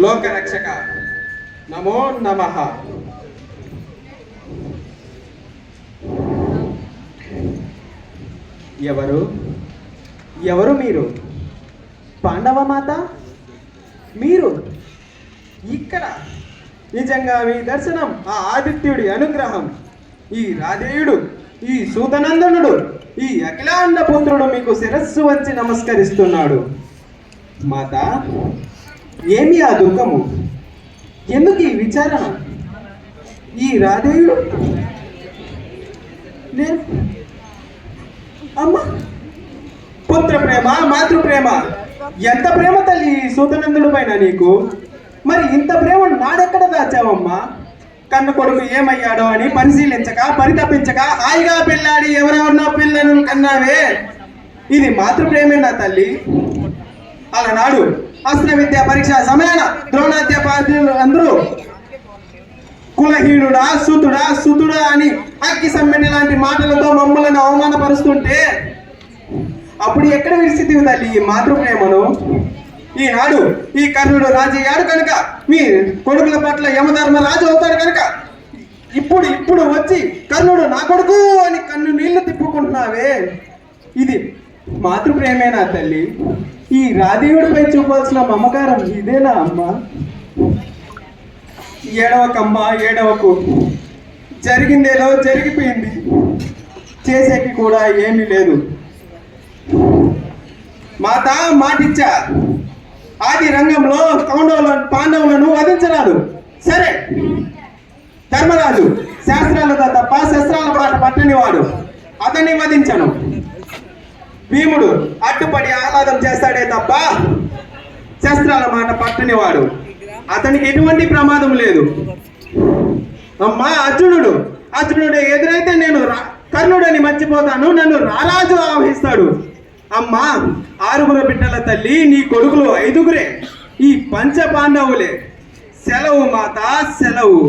లోకరక్షక నమో నమః. ఎవరు ఎవరు మీరు? పాండవమాత మీరు ఇక్కడ? నిజంగా మీ దర్శనం ఆ ఆదిత్యుడి అనుగ్రహం. ఈ రాధేయుడు, ఈ సూతనందనుడు, ఈ అఖిలాండ పుత్రుడు మీకు శిరస్సు వంచి నమస్కరిస్తున్నాడు. మాత, ఏమి ఆ దుఃఖము? ఎందుకు ఈ విచారణ? ఈ రాధేయుడు అమ్మ, పుత్ర ప్రేమ, మాతృ ప్రేమ, ఎంత ప్రేమ తల్లి సూతనందుడి పైన నీకు. మరి ఇంత ప్రేమ నాడెక్కడ దాచావమ్మా? కన్న కొడుకు ఏమయ్యాడో అని పరిశీలించక, పరితపించక, హాయిగా పెళ్ళాడి ఎవరెవరినో పిల్లలను కన్నావే. ఇది మాతృ ప్రేమేనా తల్లి? అలనాడు అస్త్ర విద్యా పరీక్ష సమయాన ద్రోణాధ్యాపాధ్యులు అందరూ కులహీనుడా, సుతుడా, సుతుడా అని అక్కి సమ్మెని లాంటి మాటలతో మమ్మల్ని అవమానపరుస్తుంటే అప్పుడు ఎక్కడ విడిచితివి తల్లి ఈ మాతృప్రేమను? ఈనాడు ఈ కర్ణుడు రాజయ్యాడు కనుక, మీ కొడుకుల పట్ల యమధర్మ రాజు అవుతాడు కనుక ఇప్పుడు వచ్చి కర్ణుడు నా కొడుకు అని కన్ను నీళ్లు తిప్పుకుంటున్నావే. ఇది మాతృప్రేమేనా తల్లి? ఈ రాధేయుడిపై చూపాల్సిన మమకారం ఇదేనా అమ్మా? ఏడవకమ్మా, ఏడవకు. జరిగిందేదో జరిగిపోయింది, చేసేకి కూడా ఏమీ లేదు. మాత మాటిచ్చా, ఆది రంగంలో పాండవులను వధించరాదు. సరే, ధర్మరాజు శాస్త్రాలతో తప్ప శస్త్రాల పాట పట్టని వాడు, అతన్ని వధించను. భీముడు అడ్డుపడి ఆహ్లాదం చేస్తాడే తప్ప శస్త్రాల మాట పట్టని వాడు, అతనికి ఎటువంటి ప్రమాదం లేదు. అమ్మా, అర్జునుడు ఎదురైతే నేను కర్ణుడని మర్చిపోతాను, నన్ను రారాజు ఆవహిస్తాడు. అమ్మా, 6 బిడ్డల తల్లి, నీ కొడుకులు 5 ఈ పంచ పాండవులే. సెలవు మాత, సెలవు.